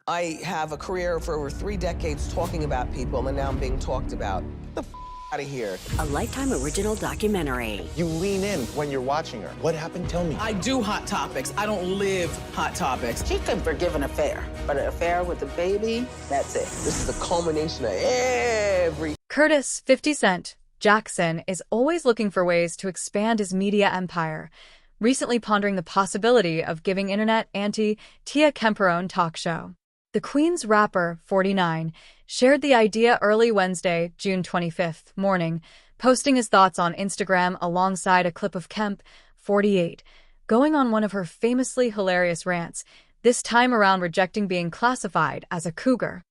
I have a career for over 3 decades talking about people, and now I'm being talked about. Get the out of here. A Lifetime original documentary. You lean in when you're watching her. What happened? Tell me. I do Hot Topics. I don't live Hot Topics. She could forgive an affair, but an affair with a baby, that's it. This is the culmination of every... Curtis, 50 Cent, Jackson is always looking for ways to expand his media empire, recently pondering the possibility of giving internet auntie Tia Kemp her own talk show. The Queen's rapper, 49, shared the idea early Wednesday, June 25th morning, posting his thoughts on Instagram alongside a clip of Kemp, 48, going on one of her famously hilarious rants, this time around rejecting being classified as a cougar.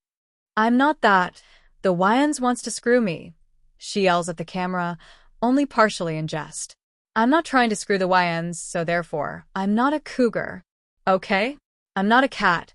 "I'm not that. The YNs wants to screw me," she yells at the camera, only partially in jest. "I'm not trying to screw the YNs, so therefore, I'm not a cougar. Okay? I'm not a cat.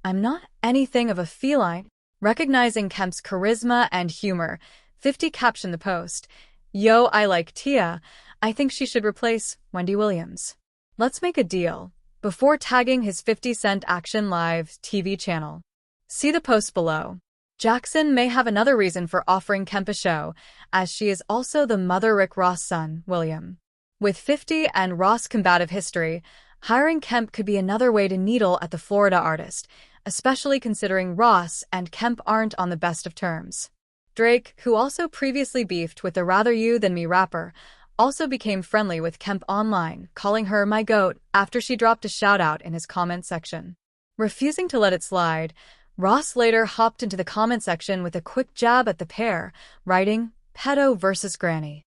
I'm not anything of a feline." Recognizing Kemp's charisma and humor, 50 captioned the post, "Yo, I like Tia. I think she should replace Wendy Williams. Let's make a deal," before tagging his 50 Cent Action Live TV channel. See the post below. Jackson may have another reason for offering Kemp a show, as she is also the mother Rick Ross' son, William. With 50 and Ross' combative history, hiring Kemp could be another way to needle at the Florida artist, especially considering Ross and Kemp aren't on the best of terms. Drake, who also previously beefed with the Rather You Than Me rapper, also became friendly with Kemp online, calling her "my goat" after she dropped a shout-out in his comment section. Refusing to let it slide, Ross later hopped into the comment section with a quick jab at the pair, writing, "Pedo versus Granny."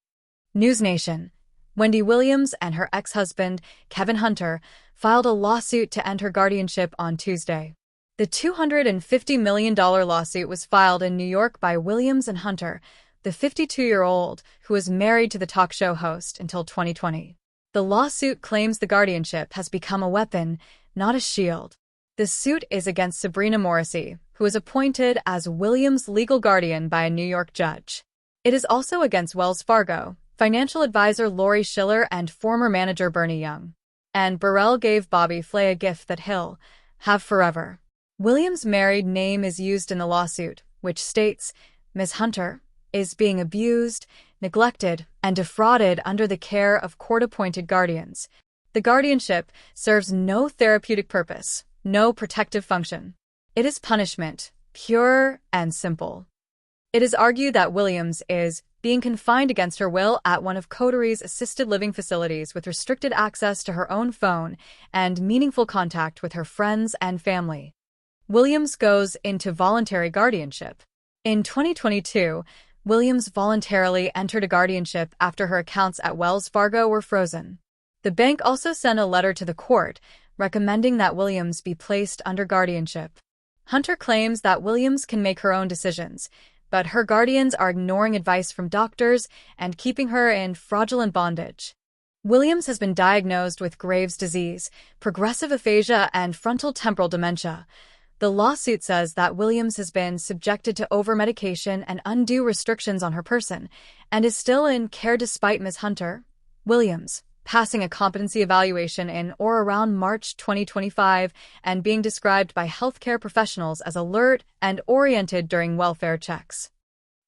News Nation. Wendy Williams and her ex-husband, Kevin Hunter, filed a lawsuit to end her guardianship on Tuesday. The $250 million lawsuit was filed in New York by Williams and Hunter, the 52-year-old who was married to the talk show host until 2020. The lawsuit claims the guardianship has become a weapon, not a shield. The suit is against Sabrina Morrissey, who was appointed as Williams' legal guardian by a New York judge. It is also against Wells Fargo, financial advisor Lori Schiller and former manager Bernie Young. And Burrell gave Bobby Flay a gift that he'll have forever. Williams' married name is used in the lawsuit, which states, "Ms. Hunter is being abused, neglected, and defrauded under the care of court-appointed guardians. The guardianship serves no therapeutic purpose, no protective function. It is punishment, pure and simple." It is argued that Williams is being confined against her will at one of Coteries' assisted living facilities with restricted access to her own phone and meaningful contact with her friends and family. Williams goes into voluntary guardianship. In 2022, Williams voluntarily entered a guardianship after her accounts at Wells Fargo were frozen. The bank also sent a letter to the court recommending that Williams be placed under guardianship. Hunter claims that Williams can make her own decisions, but her guardians are ignoring advice from doctors and keeping her in fraudulent bondage. Williams has been diagnosed with Graves' disease, progressive aphasia, and frontal temporal dementia. The lawsuit says that Williams has been subjected to over-medication and undue restrictions on her person, and is still in care despite Ms. Hunter, Williams, passing a competency evaluation in or around March 2025 and being described by healthcare professionals as alert and oriented during welfare checks.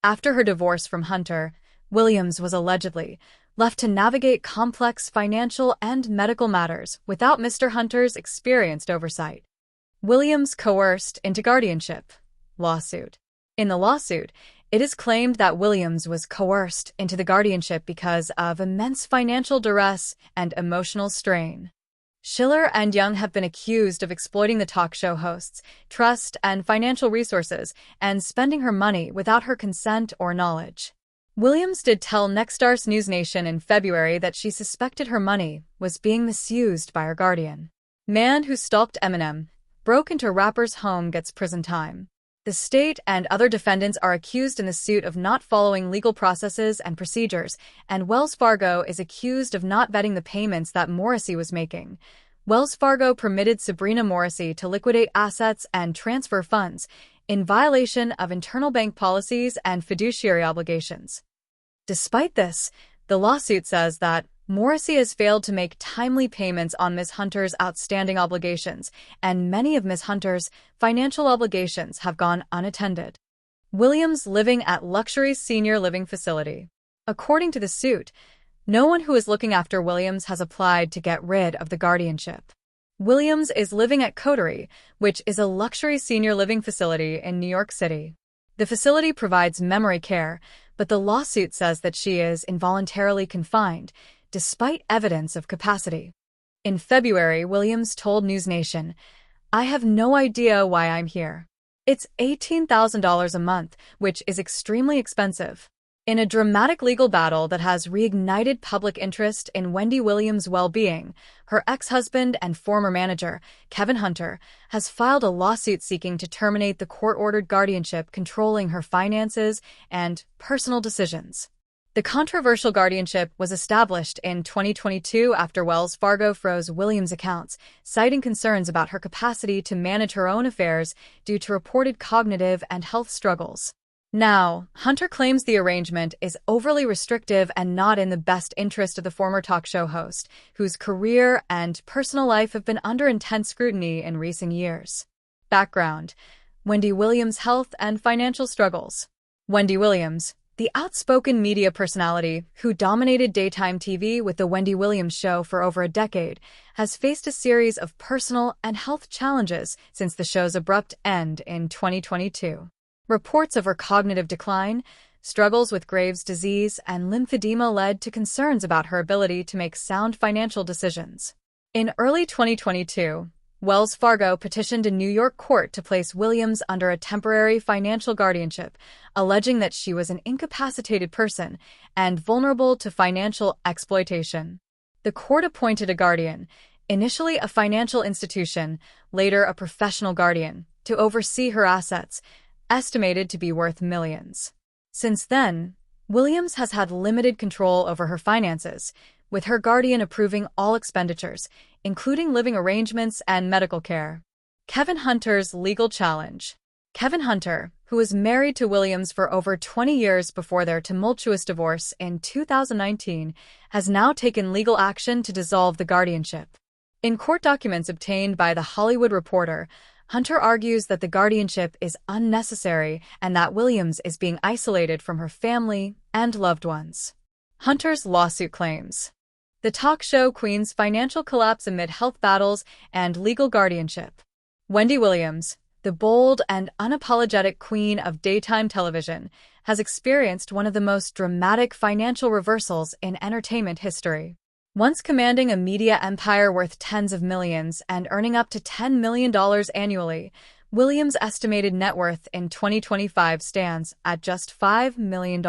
After her divorce from Hunter, Williams was allegedly left to navigate complex financial and medical matters without Mr. Hunter's experienced oversight. Williams coerced into guardianship. Lawsuit. In the lawsuit, it is claimed that Williams was coerced into the guardianship because of immense financial duress and emotional strain. Schiller and Young have been accused of exploiting the talk show host's trust and financial resources and spending her money without her consent or knowledge. Williams did tell Nextars News Nation in February that she suspected her money was being misused by her guardian. Man who stalked Eminem, broke into rapper's home gets prison time. The state and other defendants are accused in the suit of not following legal processes and procedures, and Wells Fargo is accused of not vetting the payments that Morrissey was making. Wells Fargo permitted Sabrina Morrissey to liquidate assets and transfer funds, in violation of internal bank policies and fiduciary obligations. Despite this, the lawsuit says that Morrissey has failed to make timely payments on Ms. Hunter's outstanding obligations, and many of Ms. Hunter's financial obligations have gone unattended. Williams living at luxury senior living facility. According to the suit, no one who is looking after Williams has applied to get rid of the guardianship. Williams is living at Coterie, which is a luxury senior living facility in New York City. The facility provides memory care, but the lawsuit says that she is involuntarily confined, despite evidence of capacity. In February, Williams told NewsNation, "I have no idea why I'm here. It's $18,000 a month, which is extremely expensive." In a dramatic legal battle that has reignited public interest in Wendy Williams' well-being, her ex-husband and former manager, Kevin Hunter, has filed a lawsuit seeking to terminate the court-ordered guardianship controlling her finances and personal decisions. The controversial guardianship was established in 2022 after Wells Fargo froze Williams' accounts, citing concerns about her capacity to manage her own affairs due to reported cognitive and health struggles. Now, Hunter claims the arrangement is overly restrictive and not in the best interest of the former talk show host, whose career and personal life have been under intense scrutiny in recent years. Background: Wendy Williams' health and financial struggles. Wendy Williams, the outspoken media personality who dominated daytime TV with The Wendy Williams Show for over a decade, has faced a series of personal and health challenges since the show's abrupt end in 2022. Reports of her cognitive decline, struggles with Graves' disease, and lymphedema led to concerns about her ability to make sound financial decisions. In early 2022, Wells Fargo petitioned a New York court to place Williams under a temporary financial guardianship, alleging that she was an incapacitated person and vulnerable to financial exploitation. The court appointed a guardian, initially a financial institution, later a professional guardian, to oversee her assets, estimated to be worth millions. Since then, Williams has had limited control over her finances, with her guardian approving all expenditures, including living arrangements and medical care. Kevin Hunter's legal challenge. Kevin Hunter, who was married to Williams for over 20 years before their tumultuous divorce in 2019, has now taken legal action to dissolve the guardianship. In court documents obtained by The Hollywood Reporter, Hunter argues that the guardianship is unnecessary and that Williams is being isolated from her family and loved ones. Hunter's lawsuit claims. The talk show queen's financial collapse amid health battles and legal guardianship. Wendy Williams, the bold and unapologetic queen of daytime television, has experienced one of the most dramatic financial reversals in entertainment history. Once commanding a media empire worth tens of millions and earning up to $10 million annually, Williams' estimated net worth in 2025 stands at just $5 million.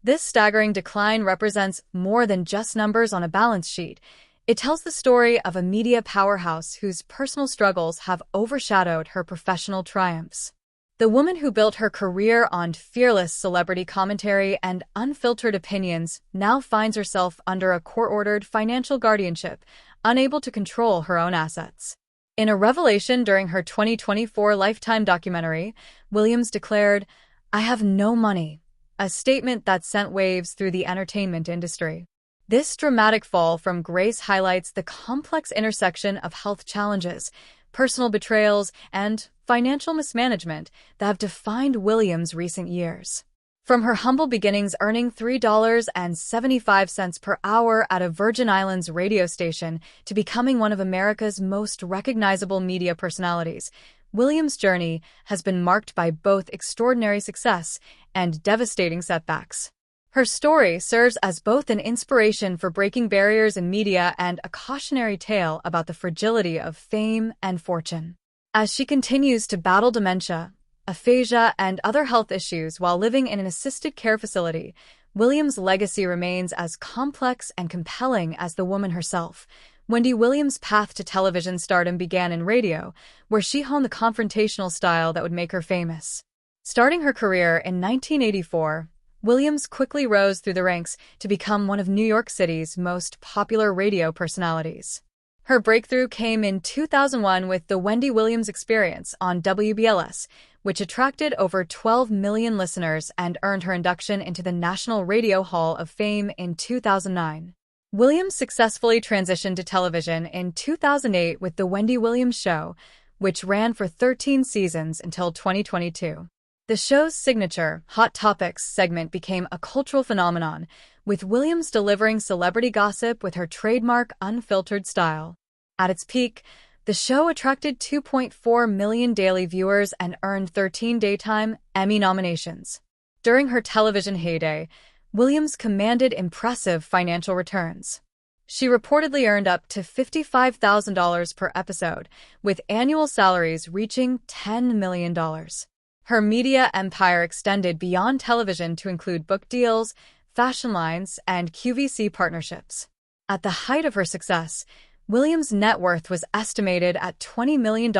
This staggering decline represents more than just numbers on a balance sheet. It tells the story of a media powerhouse whose personal struggles have overshadowed her professional triumphs. The woman who built her career on fearless celebrity commentary and unfiltered opinions now finds herself under a court-ordered financial guardianship, unable to control her own assets. In a revelation during her 2024 Lifetime documentary, Williams declared, "I have no money," a statement that sent waves through the entertainment industry. This dramatic fall from grace highlights the complex intersection of health challenges, personal betrayals, and financial mismanagement that have defined Williams' recent years. From her humble beginnings earning $3.75 per hour at a Virgin Islands radio station to becoming one of America's most recognizable media personalities, Williams' journey has been marked by both extraordinary success and devastating setbacks. Her story serves as both an inspiration for breaking barriers in media and a cautionary tale about the fragility of fame and fortune. As she continues to battle dementia, aphasia, and other health issues while living in an assisted care facility, Williams' legacy remains as complex and compelling as the woman herself. Wendy Williams' path to television stardom began in radio, where she honed the confrontational style that would make her famous. Starting her career in 1984, Williams quickly rose through the ranks to become one of New York City's most popular radio personalities. Her breakthrough came in 2001 with The Wendy Williams Experience on WBLS, which attracted over 12 million listeners and earned her induction into the National Radio Hall of Fame in 2009. Williams successfully transitioned to television in 2008 with The Wendy Williams Show, which ran for 13 seasons until 2022. The show's signature Hot Topics segment became a cultural phenomenon, with Williams delivering celebrity gossip with her trademark unfiltered style. At its peak, the show attracted 2.4 million daily viewers and earned 13 Daytime Emmy nominations. During her television heyday, Williams commanded impressive financial returns. She reportedly earned up to $55,000 per episode, with annual salaries reaching $10 million. Her media empire extended beyond television to include book deals, fashion lines, and QVC partnerships. At the height of her success, Williams' net worth was estimated at $20 million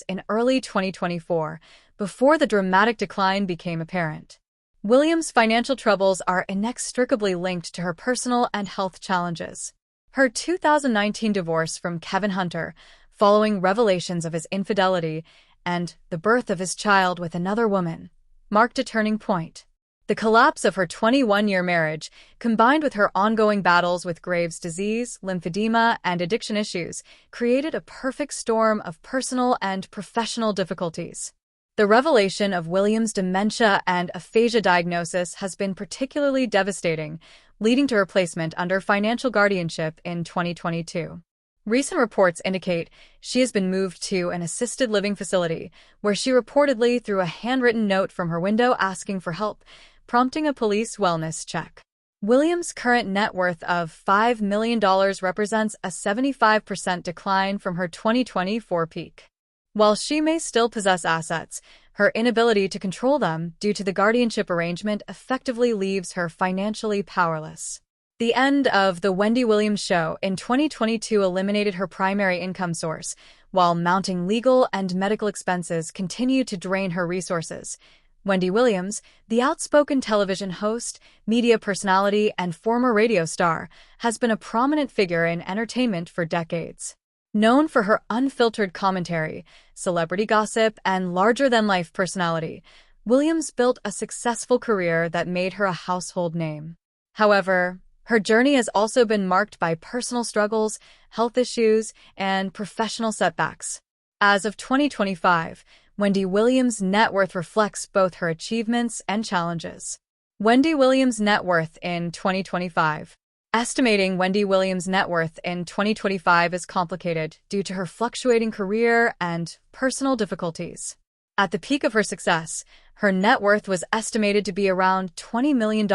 in early 2024, before the dramatic decline became apparent. Williams' financial troubles are inextricably linked to her personal and health challenges. Her 2019 divorce from Kevin Hunter, following revelations of his infidelity and the birth of his child with another woman, marked a turning point. The collapse of her 21-year marriage, combined with her ongoing battles with Graves' disease, lymphedema, and addiction issues, created a perfect storm of personal and professional difficulties. The revelation of Williams' dementia and aphasia diagnosis has been particularly devastating, leading to her placement under financial guardianship in 2022. Recent reports indicate she has been moved to an assisted living facility, where she reportedly threw a handwritten note from her window asking for help, prompting a police wellness check. Williams' current net worth of $5 million represents a 75% decline from her 2024 peak. While she may still possess assets, her inability to control them due to the guardianship arrangement effectively leaves her financially powerless. The end of The Wendy Williams Show in 2022 eliminated her primary income source, while mounting legal and medical expenses continue to drain her resources. Wendy Williams, the outspoken television host, media personality, and former radio star, has been a prominent figure in entertainment for decades. Known for her unfiltered commentary, celebrity gossip, and larger-than-life personality, Williams built a successful career that made her a household name. However, her journey has also been marked by personal struggles, health issues, and professional setbacks. As of 2025, Wendy Williams' net worth reflects both her achievements and challenges. Wendy Williams' net worth in 2025. Estimating Wendy Williams' net worth in 2025 is complicated due to her fluctuating career and personal difficulties. At the peak of her success, her net worth was estimated to be around $20 million,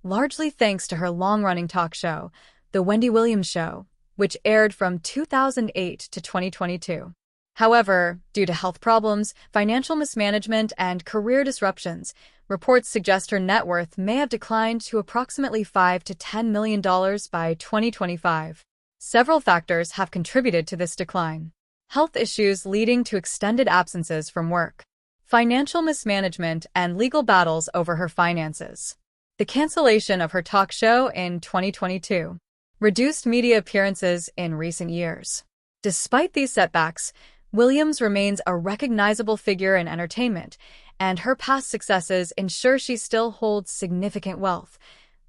largely thanks to her long-running talk show, The Wendy Williams Show, which aired from 2008 to 2022. However, due to health problems, financial mismanagement, and career disruptions, reports suggest her net worth may have declined to approximately $5 to $10 million by 2025. Several factors have contributed to this decline. Health issues leading to extended absences from work, financial mismanagement, and legal battles over her finances. The cancellation of her talk show in 2022. Reduced media appearances in recent years. Despite these setbacks, Williams remains a recognizable figure in entertainment, and her past successes ensure she still holds significant wealth,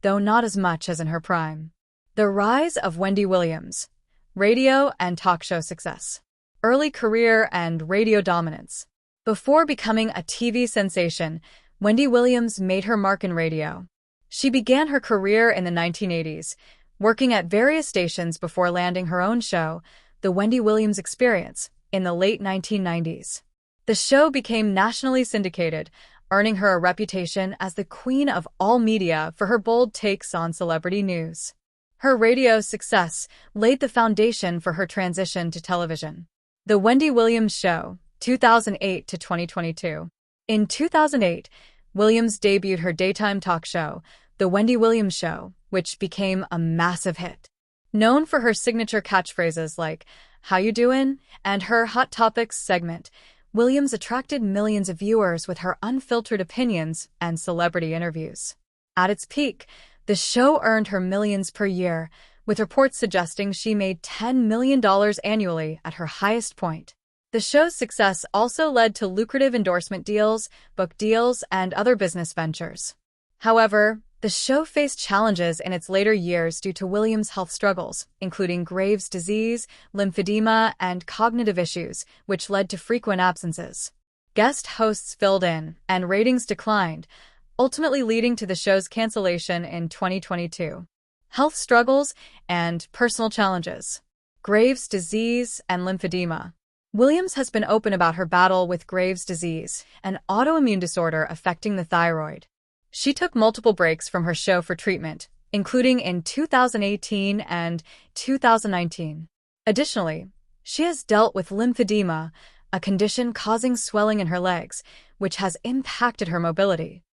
though not as much as in her prime. The rise of Wendy Williams. Radio and talk show success. Early career and radio dominance. Before becoming a TV sensation, Wendy Williams made her mark in radio. She began her career in the 1980s, working at various stations before landing her own show, The Wendy Williams Experience, in the late 1990s. The show became nationally syndicated, earning her a reputation as the queen of all media for her bold takes on celebrity news. Her radio success laid the foundation for her transition to television. The Wendy Williams Show, 2008 to 2022. In 2008, Williams debuted her daytime talk show, The Wendy Williams Show, which became a massive hit. Known for her signature catchphrases like, "How you doin'?" and her Hot Topics segment, Williams attracted millions of viewers with her unfiltered opinions and celebrity interviews. At its peak, the show earned her millions per year, with reports suggesting she made $10 million annually at her highest point. The show's success also led to lucrative endorsement deals, book deals, and other business ventures. However, The show faced challenges in its later years due to Williams' health struggles, including Graves' disease, lymphedema, and cognitive issues, which led to frequent absences. Guest hosts filled in, and ratings declined, ultimately leading to the show's cancellation in 2022. Health struggles and personal challenges. Graves' disease and lymphedema. Williams has been open about her battle with Graves' disease, an autoimmune disorder affecting the thyroid. She took multiple breaks from her show for treatment, including in 2018 and 2019. Additionally, she has dealt with lymphedema, a condition causing swelling in her legs, which has impacted her mobility.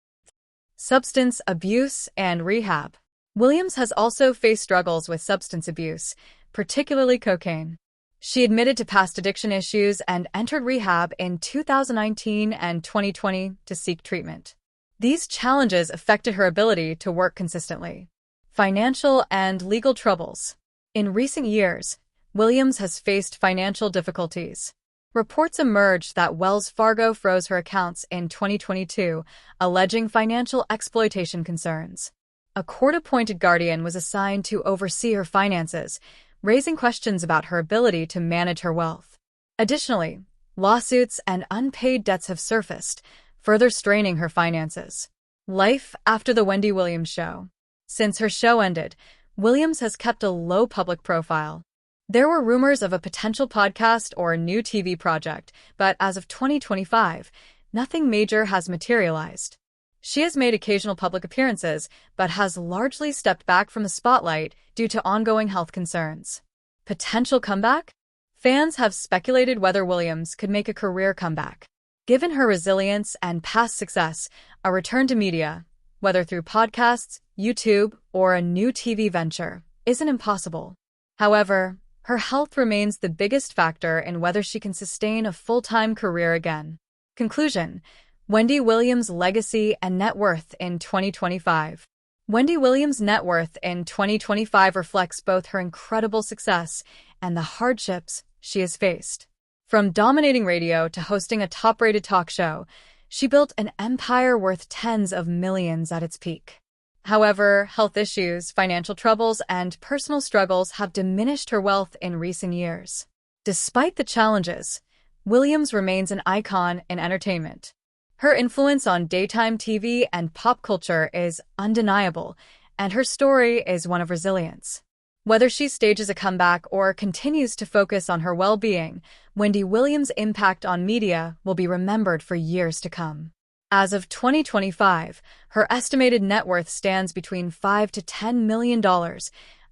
Substance abuse and rehab. Williams has also faced struggles with substance abuse, particularly cocaine. She admitted to past addiction issues and entered rehab in 2019 and 2020 to seek treatment. These challenges affected her ability to work consistently. Financial and legal troubles. In recent years, Williams has faced financial difficulties. Reports emerged that Wells Fargo froze her accounts in 2022, alleging financial exploitation concerns. A court-appointed guardian was assigned to oversee her finances, raising questions about her ability to manage her wealth. Additionally, lawsuits and unpaid debts have surfaced, further straining her finances. Life after the Wendy Williams show. Since her show ended, Williams has kept a low public profile. There were rumors of a potential podcast or new TV project, but as of 2025, nothing major has materialized. She has made occasional public appearances, but has largely stepped back from the spotlight due to ongoing health concerns. Potential comeback? Fans have speculated whether Williams could make a career comeback. Given her resilience and past success, a return to media, whether through podcasts, YouTube, or a new TV venture, isn't impossible. However, her health remains the biggest factor in whether she can sustain a full-time career again. Conclusion: Wendy Williams' legacy and net worth in 2025. Wendy Williams' net worth in 2025 reflects both her incredible success and the hardships she has faced. From dominating radio to hosting a top-rated talk show, she built an empire worth tens of millions at its peak. However, health issues, financial troubles, and personal struggles have diminished her wealth in recent years. Despite the challenges, Williams remains an icon in entertainment. Her influence on daytime TV and pop culture is undeniable, and her story is one of resilience. Whether she stages a comeback or continues to focus on her well-being, Wendy Williams' impact on media will be remembered for years to come. As of 2025, her estimated net worth stands between $5 to $10 million,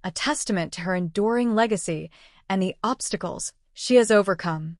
a testament to her enduring legacy and the obstacles she has overcome.